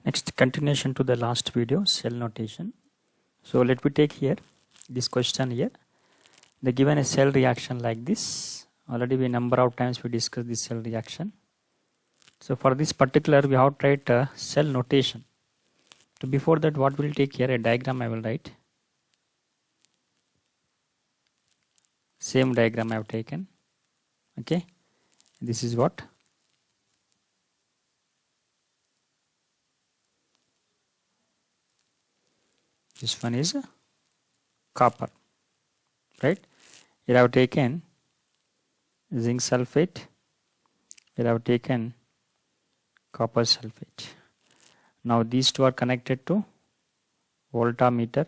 Next, continuation to the last video, cell notation. So let me take here this question here. They given a cell reaction like this. Already we number of times we discussed this cell reaction. So for this particular we have to write a cell notation. So before that, what we'll take here, a diagram I will write. Same diagram I have taken. Okay, this is what. This one is copper, right? Here I have taken zinc sulfate. Here I have taken copper sulfate. Now these two are connected to voltmeter.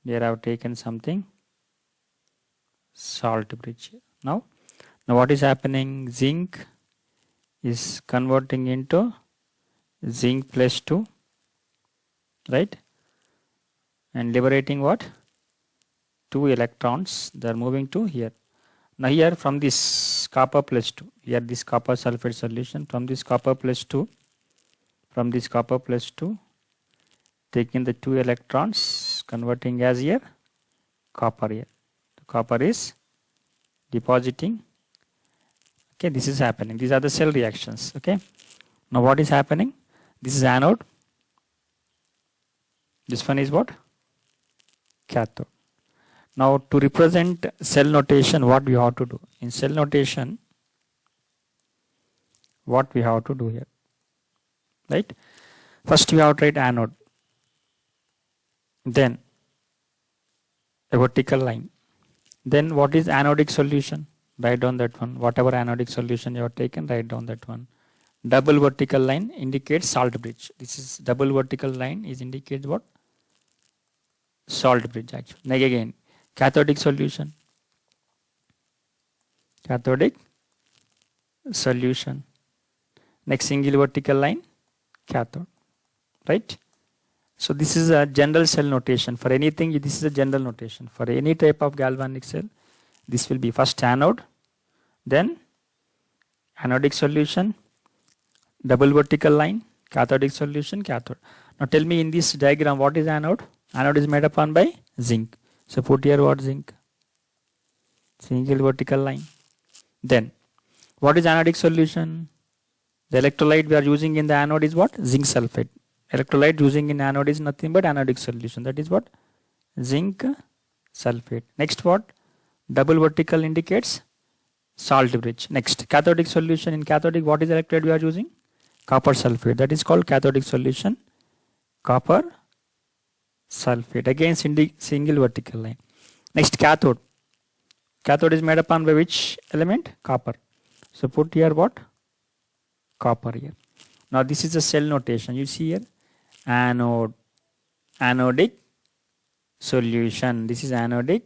Here I have taken something salt bridge. Now what is happening? Zinc is converting into zinc plus 2. Right, and liberating what? 2 electrons. They are moving to here. Now here from this copper plus 2, here this copper sulfate solution, from this copper plus 2, taking the 2 electrons, converting as here copper here. The copper is depositing. Okay, this is happening. These are the cell reactions. Okay, now what is happening? This is anode. This one is what? Cathode. Now to represent cell notation, what we have to do? In cell notation, what we have to do here? Right? First we have to write anode. Then a vertical line. Then what is anodic solution? Write down that one. Whatever anodic solution you have taken, write down that one. Double vertical line indicates salt bridge. This is double vertical line is indicates what? Salt bridge actually. Like again, cathodic solution. Cathodic solution. Next single vertical line, cathode. Right? So this is a general cell notation. For anything, this is a general notation. For any type of galvanic cell, this will be first anode, then anodic solution, double vertical line, cathodic solution, cathode. Now tell me in this diagram, what is anode? Anode is made up on by zinc. So put here what? Zinc. Single vertical line. Then what is anodic solution? The electrolyte we are using in the anode is what? Zinc sulfate. Electrolyte using in anode is nothing but anodic solution. That is what? Zinc sulfate. Next what? Double vertical indicates salt bridge. Next cathodic solution. In cathodic, what is electrolyte we are using? Copper sulfate. That is called cathodic solution. Copper sulfate. Again single vertical line. Next cathode. Cathode is made upon by which element? Copper. So put here what? Copper here. Now this is a cell notation. You see here anode, anodic solution. This is anodic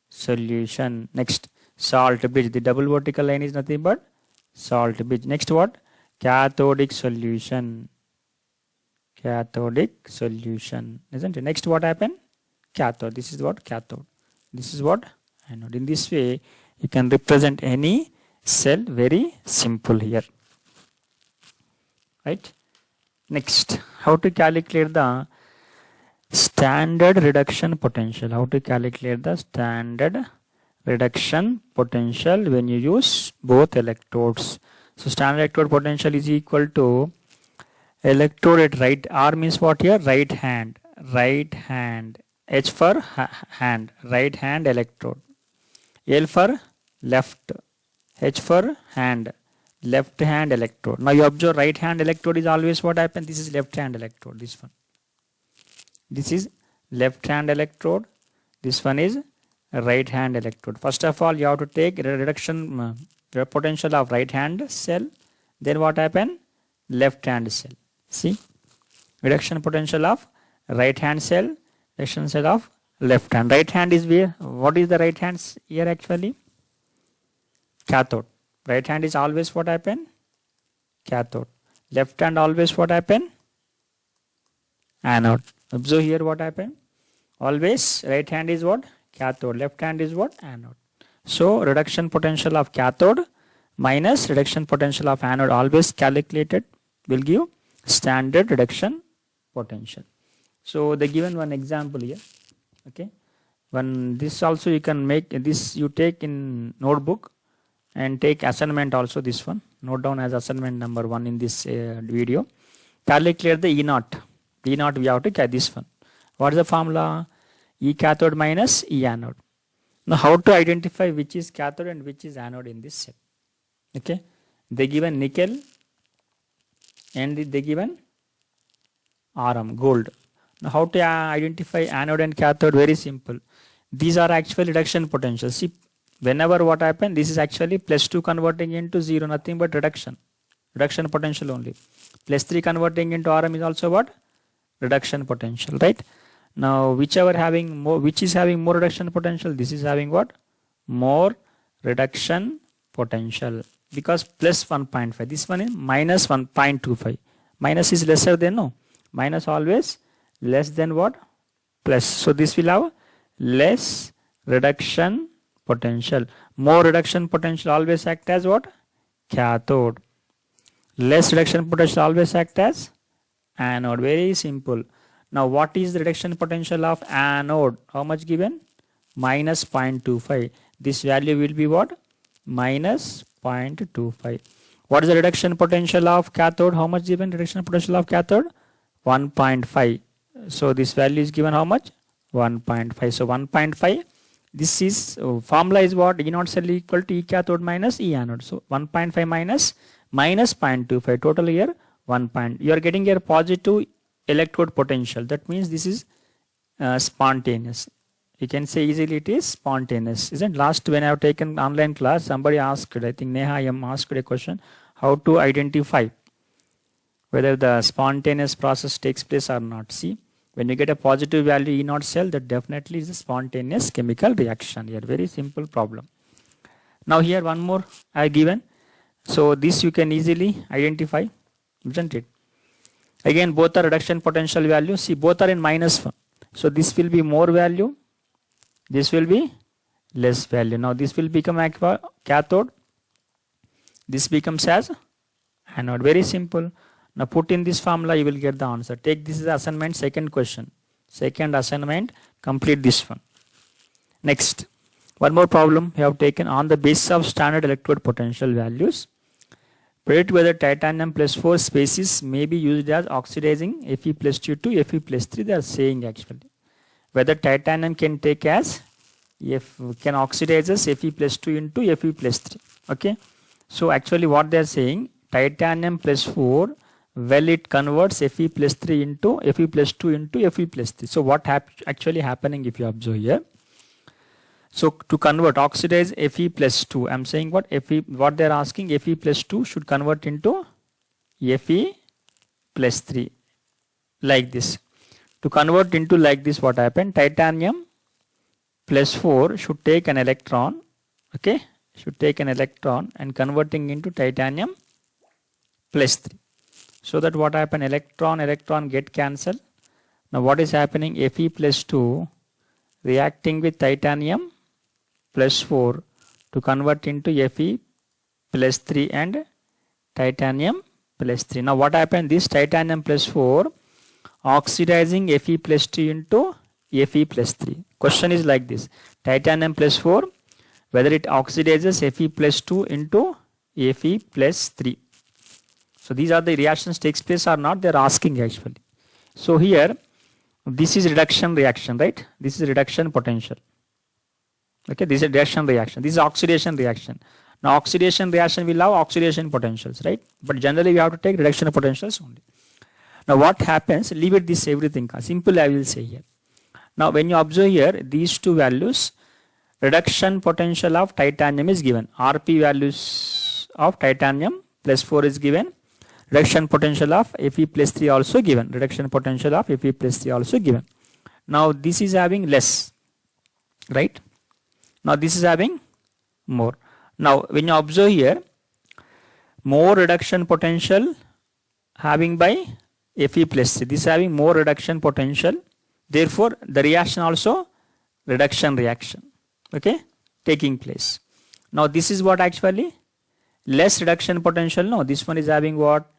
solution. Next salt bridge. The double vertical line is nothing but salt bridge. Next what? Cathodic solution. Cathodic solution, isn't it? Next what happened? Cathode. This is what? Cathode. This is what? Anode. In this way you can represent any cell very simple here. Right? Next, how to calculate the standard reduction potential? How to calculate the standard reduction potential when you use both electrodes? So standard electrode potential is equal to electrode at right. R means what here? Right hand. Right hand. H for hand. Right hand electrode. L for left. H for hand. Left hand electrode. Now you observe right hand electrode is always what happens? This is left hand electrode. This one. This is left hand electrode. This one is right hand electrode. First of all, you have to take reduction potential of right hand cell. Then what happen? Left hand cell. See, reduction potential of right hand cell, reduction cell of left hand. Right hand is where? What is the right hand here actually? Cathode. Right hand is always what happen? Cathode. Left hand always what happen? Anode. Observe here what happen? Always right hand is what? Cathode. Left hand is what? Anode. So reduction potential of cathode minus reduction potential of anode always calculated will give standard reduction potential. So they given one example here. Okay, one this also you can make this, you take in notebook and take assignment also, this one note down as assignment number 1 in this video. Calculate the E naught. E naught we have to get this one. What is the formula? E cathode minus E anode. Now how to identify which is cathode and which is anode in this cell? Okay, they given nickel and they given Rm, gold. Now how to identify anode and cathode? Very simple. These are actually reduction potentials. See, whenever what happen, this is actually +2 converting into 0, nothing but reduction potential only. +3 converting into Rm is also what? Reduction potential, right? Now whichever having more, which is having more reduction potential, this is having what? More reduction potential, because +1.5, this one is -1.25. Minus is lesser than, no, minus always less than what? Plus. So this will have less reduction potential. More reduction potential always act as what? Cathode. Less reduction potential always act as anode. Very simple. Now what is the reduction potential of anode? How much given? -0.25. This value will be what? -0.25. What is the reduction potential of cathode? How much given? Reduction potential of cathode? 1.5. So this value is given how much? 1.5. So 1.5. This is formula is what? E naught cell equal to E cathode minus E anode. So 1.5 minus -0.25. Total here 1. You are getting here positive electrode potential. That means this is spontaneous. You can say easily it is spontaneous. Isn't? Last when I have taken online class, somebody asked, I think Neha M asked a question, how to identify whether the spontaneous process takes place or not. See, when you get a positive value E naught cell, that definitely is a spontaneous chemical reaction. Here, very simple problem. Now here one more I have given. So this you can easily identify, isn't it? Again, both are reduction potential value. See, both are in -1. So this will be more value. This will be less value. Now this will become cathode. This becomes as anode. Very simple. Now put in this formula, you will get the answer. Take this as assignment, second question. Second assignment, complete this one. Next, one more problem we have taken on the basis of standard electrode potential values. Predict whether titanium +4 species may be used as oxidizing Fe+2 to Fe+3. They are saying actually whether titanium can take as can oxidize as Fe+2 into Fe+3. Okay, so actually what they are saying, titanium +4, well, it converts Fe+3 into Fe+2 into Fe+3. So what actually happening if you observe here? So to convert, oxidize Fe+2, I'm saying what they are asking, Fe+2 should convert into Fe+3 like this. To convert into like this, what happened? Titanium +4 should take an electron, okay, should take an electron and converting into titanium +3. So that what happened? Electron get cancelled. Now what is happening? Fe+2 reacting with titanium +4 to convert into Fe+3 and titanium +3. Now what happened? This titanium +4 oxidizing Fe+2 into Fe+3. Question is like this: titanium +4, whether it oxidizes Fe+2 into Fe+3. So these are the reactions takes place or not, they are asking actually. So here this is reduction reaction, right? This is reduction potential. Okay, this is reduction reaction. This is oxidation reaction. Now oxidation reaction will have oxidation potentials, right? But generally we have to take reduction potentials only. Now what happens? Leave it this everything. Simple I will say here. Now when you observe here these two values, reduction potential of titanium is given. Rp values of titanium +4 is given. Reduction potential of Fe+3 also given. Reduction potential of Fe+3 also given. Now this is having less, right? Now this is having more. Now when you observe here, more reduction potential having by Fe+3. This is having more reduction potential. Therefore the reaction also reduction reaction. Okay, taking place. Now this is what actually less reduction potential. No, this one is having what?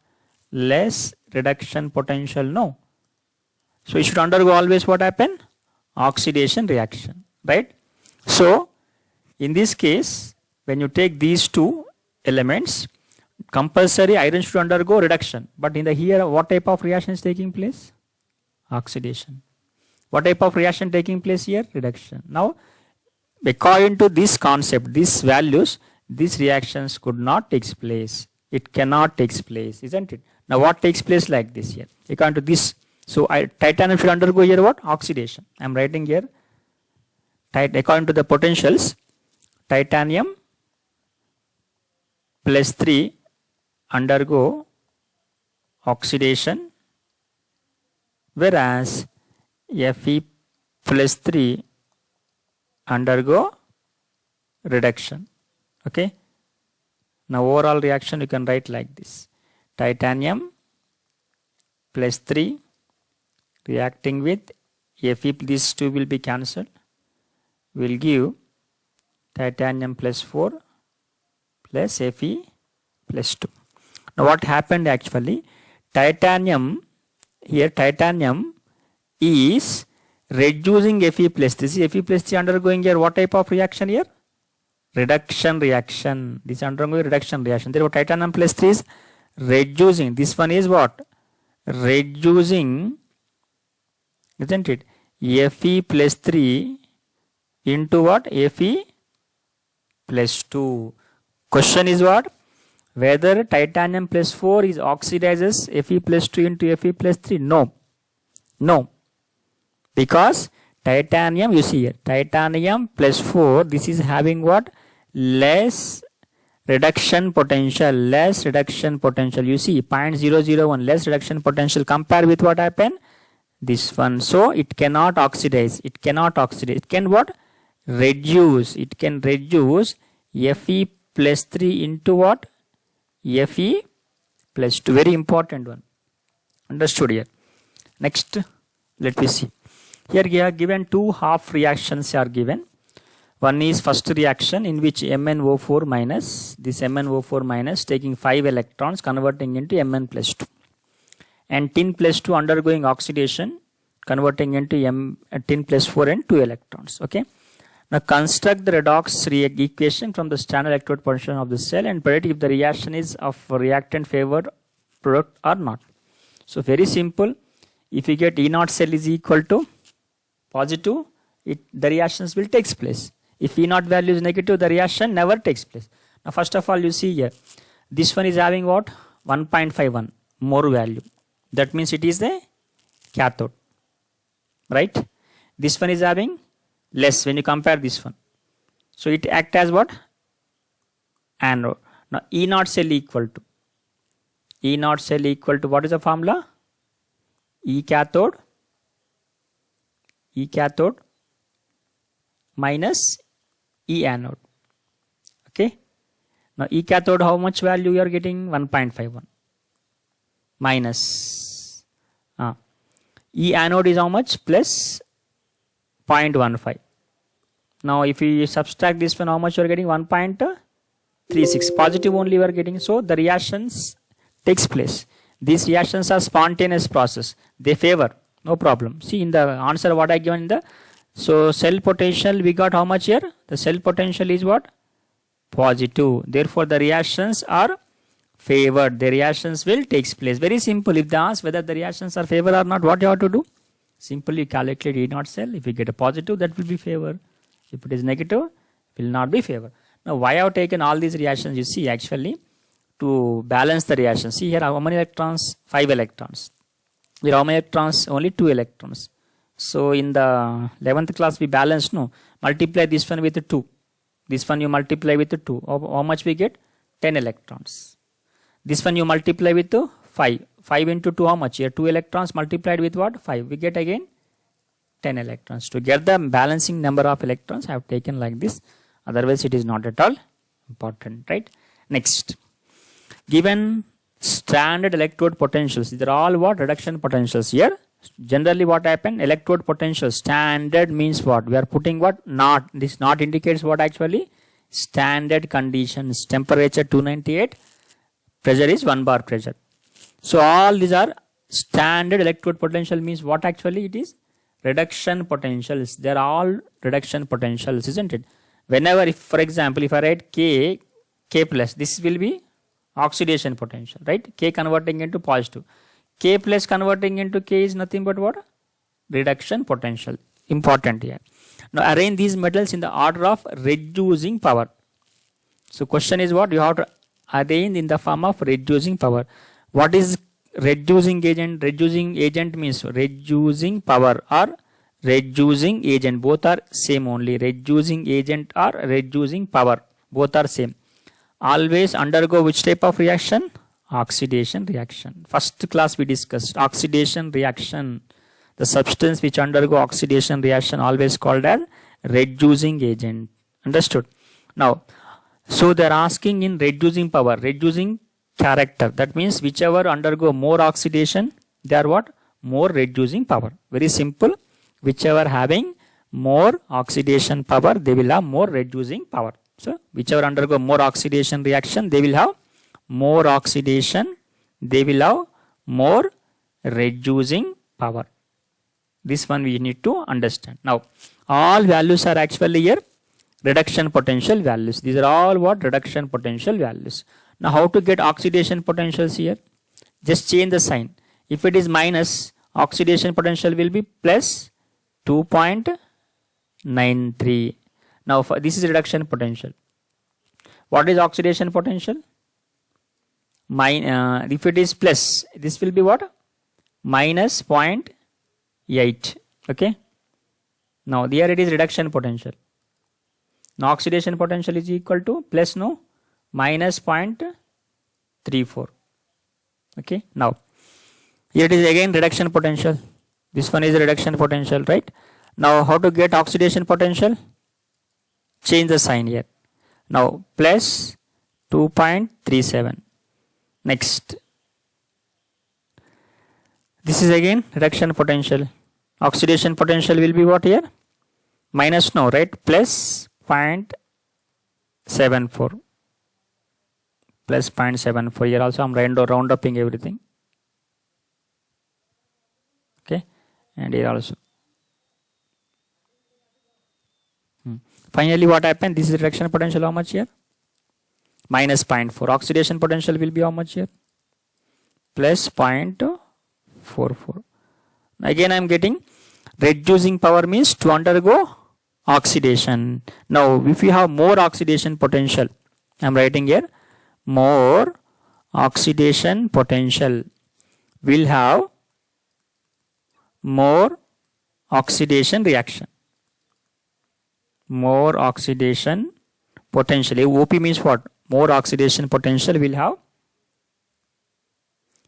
less reduction potential? No. So it should undergo always what happen? Oxidation reaction, right? So in this case, when you take these two elements, compulsory iron should undergo reduction. But in the here, what type of reaction is taking place? Oxidation. What type of reaction taking place here? Reduction. Now, according to this concept, these values, these reactions could not take place. It cannot take place, isn't it? Now, what takes place like this here? According to this, so titanium should undergo here what? Oxidation. I am writing here. According to the potentials, titanium plus 3 undergo oxidation, whereas Fe plus 3 undergo reduction. Okay. Now overall reaction you can write like this. Titanium plus 3 reacting with Fe, these two will be cancelled, will give titanium plus 4 plus Fe plus 2. Now what happened actually? Titanium, here titanium is reducing Fe plus 3. See, Fe plus 3 undergoing here what type of reaction here? Reduction reaction. This is undergoing reduction reaction. Therefore titanium plus 3 is reducing. This one is what? Reducing, isn't it? Fe plus 3 into what? Fe plus 2. Question is what? Whether titanium plus 4 is oxidizes Fe plus 2 into Fe plus 3? No. No. Because titanium, you see here, titanium plus 4, this is having what? Less reduction potential. Less reduction potential. You see 0.001 less reduction potential. Compare with what happened? This one. So it cannot oxidize. It cannot oxidize. It can what? Reduce. It can reduce Fe plus 3 into what? Fe plus 2. Very important one. Understood here. Next, let me see. Here we are given two half reactions are given. One is first reaction in which MnO4 minus, this MnO4 minus taking 5 electrons converting into Mn plus 2. And tin plus 2 undergoing oxidation converting into tin plus 4 and 2 electrons. Okay. Now construct the redox equation from the standard electrode potential of the cell and predict if the reaction is of reactant favored product or not. So very simple. If you get E0 cell is equal to positive, the reactions will take place. If E0 value is negative, the reaction never takes place. Now first of all, you see here, this one is having what? 1.51 more value. That means it is the cathode, right? This one is having less when you compare this one. So it acts as what? Anode. Now E0 cell equal to what is the formula? E cathode minus E anode. Okay. Now E cathode, how much value you are getting? 1.51 minus E anode is how much? Plus 0.15. Now if we subtract this one, how much you are getting? 1.36. Positive only you are getting. So the reactions takes place. These reactions are spontaneous process. They favor. No problem. See in the answer what I given in the, so cell potential we got how much here? The cell potential is what? Positive. Therefore the reactions are favored. The reactions will take place. Very simple. If they ask whether the reactions are favored or not, what you have to do? Simply calculate E0 cell. If you get a positive, that will be favor. If it is negative, it will not be favor. Now why I have taken all these reactions? You see actually to balance the reaction. See here how many electrons? 5 electrons. Here how many electrons? Only 2 electrons. So in the 11th class we balance, no? Multiply this one with 2. This one you multiply with 2. How much we get? 10 electrons. This one you multiply with 5. 5 into 2 how much? Here 2 electrons multiplied with what? 5. We get again 10 electrons. To get the balancing number of electrons I have taken like this. Otherwise it is not at all important, right? Next. Given standard electrode potentials, these are all what? Reduction potentials here. Generally what happen? Electrode potential standard means what? We are putting what? Not. This not indicates what actually? Standard conditions. Temperature 298. Pressure is 1 bar pressure. So all these are standard electrode potential. Means what actually it is? Reduction potentials. They are all reduction potentials, isn't it? Whenever, if for example, if I write K plus, this will be oxidation potential, right? K converting into positive. K plus converting into K is nothing but what? Reduction potential. Important here. Now arrange these metals in the order of reducing power. So question is what? You have to arrange in the form of reducing power. What is reducing agent? Reducing agent means reducing power or reducing agent. Both are same only. Reducing agent or reducing power. Both are same. Always undergo which type of reaction? Oxidation reaction. First class we discussed oxidation reaction. The substance which undergo oxidation reaction always called as reducing agent. Understood? Now, so they are asking in reducing power, reducing character. That means whichever undergo more oxidation, they are what? More reducing power. Very simple. Whichever having more oxidation power, they will have more reducing power. So whichever undergo more oxidation reaction, they will have more oxidation. They will have more reducing power. This one we need to understand. Now, all values are actually here reduction potential values. These are all what? Reduction potential values. Now, how to get oxidation potentials here? Just change the sign. If it is minus, oxidation potential will be plus 2.93. Now, this is reduction potential. What is oxidation potential? If it is plus, this will be what? Minus 0.8. Okay. Now, here it is reduction potential. Now, oxidation potential is equal to plus no minus 0.34. Okay. Now, here it is again reduction potential. This one is reduction potential, right? Now, how to get oxidation potential? Change the sign here. Now, plus 2.37. Next. This is again reduction potential. Oxidation potential will be what here? Minus no, right? Plus 0.74. Plus 0.74. Here also I am round upping everything. Okay. And here also. Finally, what happened? This is reduction potential how much here? Minus 0.4. Oxidation potential will be how much here? Plus 0.44. Again, I am getting reducing power means to undergo oxidation. Now, if you have more oxidation potential, I am writing here, more oxidation potential will have more oxidation reaction. More oxidation potential. OP means what? More oxidation potential will have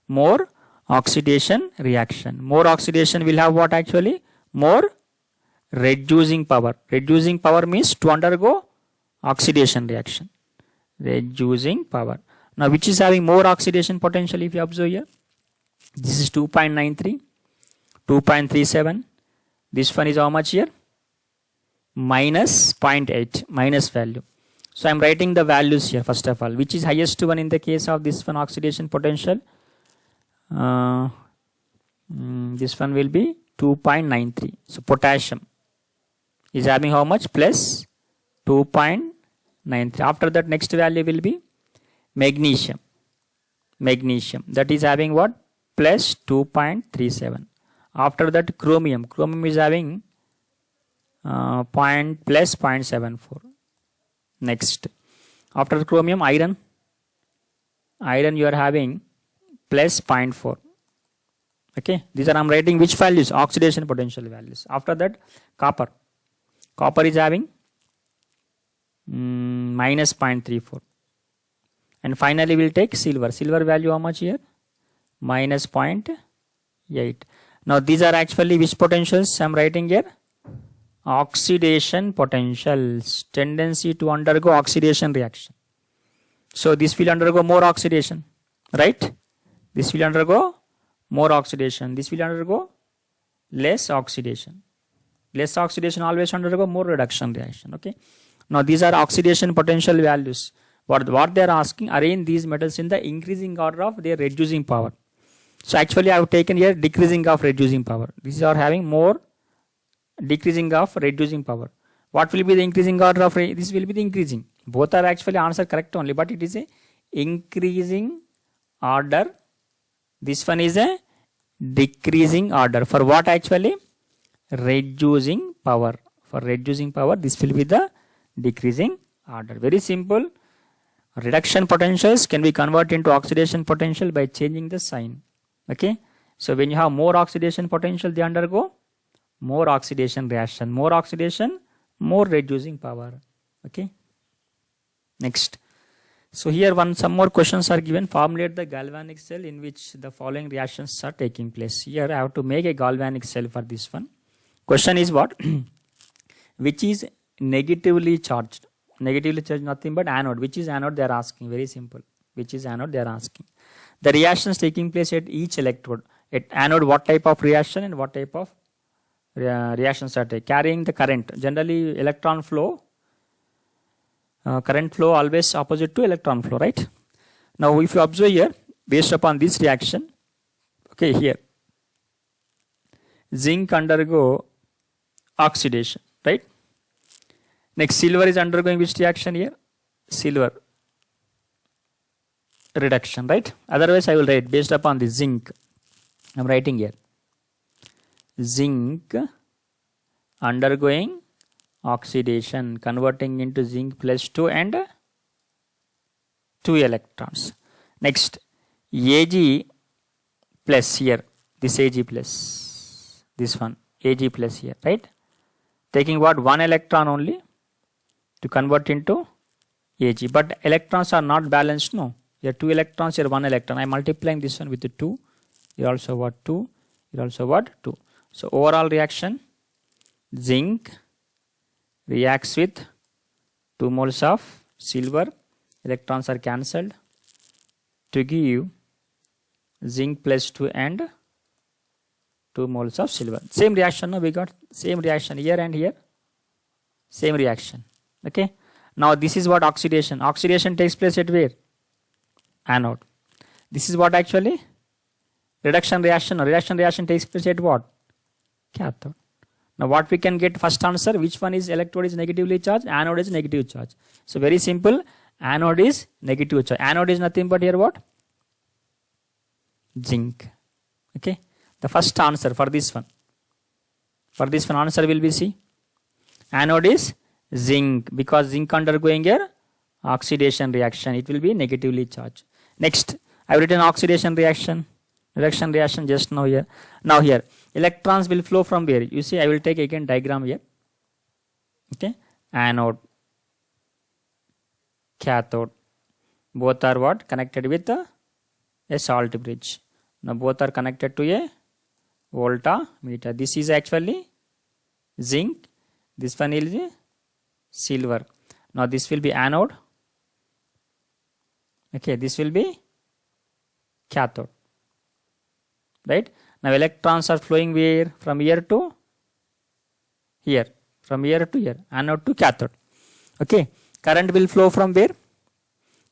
more oxidation reaction. More oxidation will have what actually? More reducing power. Reducing power means to undergo oxidation reaction. Reducing power. Now, which is having more oxidation potential if you observe here? This is 2.93, 2.37. This one is how much here? Minus 0.8, minus value. So, I am writing the values here first of all. Which is highest one in the case of this one oxidation potential? This one will be 2.93. So, potassium is having how much? Plus 2.93. After that, next value will be magnesium. Magnesium. That is having what? Plus 2.37. After that, chromium. Chromium is having plus 0.74. Next. After chromium, iron. Iron you are having plus 0.4. Okay. These are I am writing which values? Oxidation potential values. After that, copper. Copper is having minus 0.34. And finally, we will take silver. Silver value how much here? Minus 0.8. Now, these are actually which potentials I am writing here? Oxidation potentials. Tendency to undergo oxidation reaction. So, this will undergo more oxidation. Right? This will undergo more oxidation. This will undergo less oxidation. Less oxidation always undergo more reduction reaction. Okay. Now, these are oxidation potential values. What they are asking, arrange these metals in the increasing order of their reducing power. So actually I have taken here decreasing of reducing power. These are having more decreasing of reducing power. What will be the increasing order of this will be the increasing. Both are actually answer correct only, but it is a increasing order. This one is a decreasing order. For what actually? Reducing power. For reducing power, this will be the decreasing order. Very simple. Reduction potentials can be converted into oxidation potential by changing the sign. Okay. So when you have more oxidation potential, they undergo more oxidation reaction. More oxidation, more reducing power. Okay. Next. So here some more questions are given. Formulate the galvanic cell in which the following reactions are taking place. Here I have to make a galvanic cell for this one. Question is what? Which is negatively charged? Negatively charged nothing but anode. Which is anode they are asking? Very simple. Which is anode they are asking? The reactions taking place at each electrode. At anode, what type of reaction and what type of reactions are taking? Carrying the current. Generally electron flow, current flow always opposite to electron flow, right? Now if you observe here, based upon this reaction, okay, here zinc undergo oxidation, right? Next, silver is undergoing which reaction here? Silver reduction, right? Otherwise I will write based upon the zinc. I am writing here zinc undergoing oxidation, converting into zinc plus 2 and 2 electrons. Next, Ag plus here, this Ag plus, this one Ag plus here, right? Taking what? 1 electron only to convert into Ag, but electrons are not balanced, no. Here 2 electrons, here 1 electron. I am multiplying this one with the 2. Here also what? 2. Here also what? 2. So overall reaction, zinc reacts with 2 moles of silver. Electrons are cancelled to give zinc plus 2 and 2 moles of silver. Same reaction, no? We got same reaction here and here. Same reaction. Okay. Now this is what oxidation. Oxidation takes place at where? Anode. This is what actually? Reduction reaction. Reduction reaction takes place at what? Cathode. Now what we can get first answer? Which one is electrode is negatively charged? Anode is negative charge. So very simple. Anode is negative charge. Anode is nothing but here what? Zinc. Okay. The first answer for this one. For this one answer will be C. Anode is zinc, because zinc undergoing here oxidation reaction. It will be negatively charged. Next, I have written oxidation reaction. Reduction reaction just now here. Now here, electrons will flow from where? You see, I will take again diagram here. Okay. Anode, cathode. Both are what? Connected with a salt bridge. Now both are connected to a voltameter. This is actually zinc. This one is silver. Now this will be anode. Okay, this will be cathode. Right? Now electrons are flowing where? From here to here. From here to here. Anode to cathode. Okay. Current will flow from where?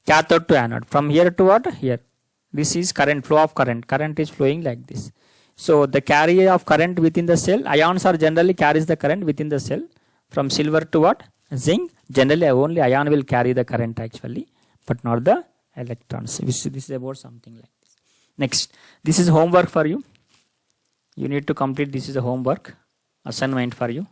Cathode to anode. From here to what? Here. This is current, flow of current. Current is flowing like this. So the carrier of current within the cell, ions are generally carries the current within the cell. From silver to what? Zinc. Generally only ion will carry the current actually, but not the electrons. This is about something like this. Next, this is homework for you. You need to complete. This is a homework assignment for you.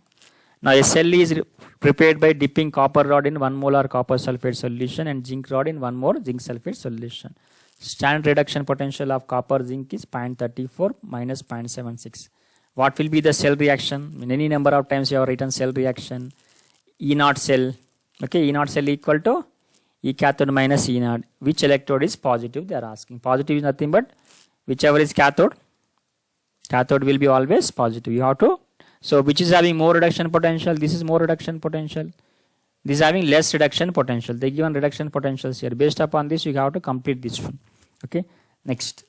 Now a cell is prepared by dipping copper rod in 1 molar copper sulfate solution and zinc rod in 1 more zinc sulfate solution. Standard reduction potential of copper zinc is 0.34 minus 0.76. What will be the cell reaction? In any number of times you have written cell reaction. E naught cell. Okay, E naught cell equal to E cathode minus E naught. Which electrode is positive? They are asking. Positive is nothing but whichever is cathode. Cathode will be always positive. You have to. So which is having more reduction potential? This is more reduction potential. This is having less reduction potential. They given reduction potentials here. Based upon this, you have to complete this one. Okay. Next.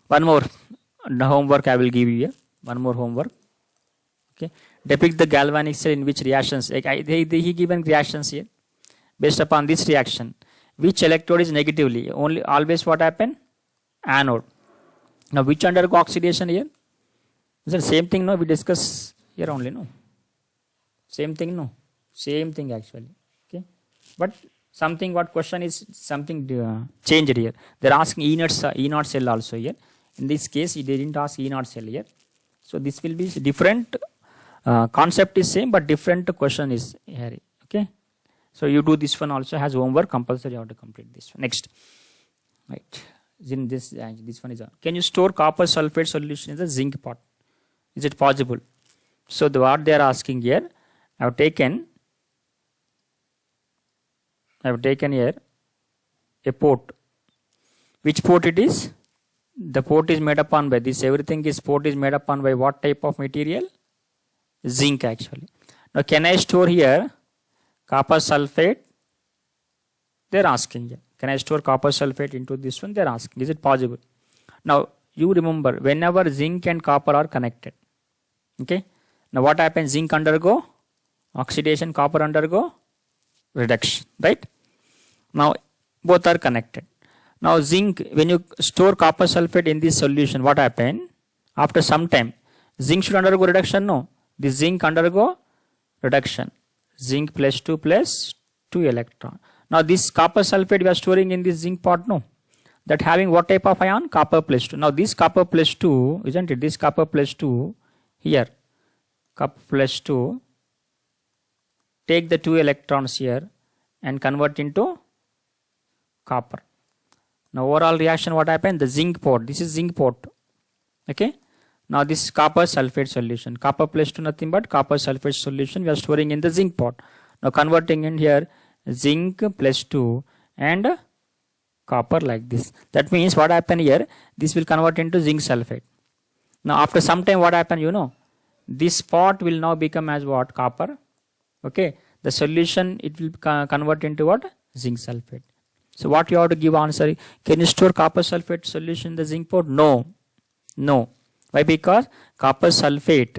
One more homework I will give you here. One more homework. Okay. Depict the galvanic cell in which reactions. He given reactions here. Based upon this reaction, which electrode is negatively? Only always what happen? Anode. Now which undergo oxidation here? Is it same thing? No, we discuss here only. No, same thing. No, same thing actually. Okay, but something what question is something changed here. They're asking E0 cell also here. In this case, they didn't ask E0 cell here. So this will be different. Concept is same, but different question is here. Okay. So you do this one also has homework compulsory. You have to complete this one. Next, right? In this one is can you store copper sulfate solution in the zinc pot? Is it possible? So what they are asking here, I have taken here a port. Which port it is? The port is made up on by this. Everything is port is made up on by what type of material? Zinc actually. Now can I store here copper sulfate? They're asking here. Can I store copper sulfate into this one? They're asking. Is it possible? Now you remember whenever zinc and copper are connected. Okay. Now what happens? Zinc undergo oxidation, copper undergo reduction. Right? Now both are connected. Now zinc, when you store copper sulfate in this solution, what happens? After some time, zinc should undergo reduction. No. The zinc undergo reduction. Zinc plus 2 electron. Now this copper sulfate we are storing in this zinc pot, no. That having what type of ion? Copper plus 2. Now this copper plus 2, isn't it? This copper plus 2 here. Copper plus 2. Take the 2 electrons here and convert into copper. Now overall reaction what happened? The zinc pot. This is zinc pot. Okay. Now this is copper sulfate solution. Copper plus 2 nothing but copper sulfate solution we are storing in the zinc pot. Now converting in here zinc plus 2 and copper like this. That means what happened here? This will convert into zinc sulfate. Now after some time what happened? You know, this pot will now become as what? Copper. Okay. The solution it will convert into what? Zinc sulfate. So what you have to give answer? Can you store copper sulfate solution in the zinc pot? No. No. Why? Because copper sulfate.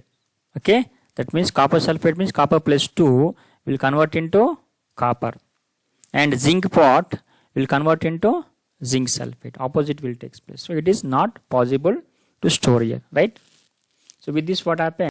Okay. That means copper sulfate means copper plus 2 will convert into copper. And zinc pot will convert into zinc sulfate. Opposite will take place. So it is not possible to store here. Right. So with this what happened?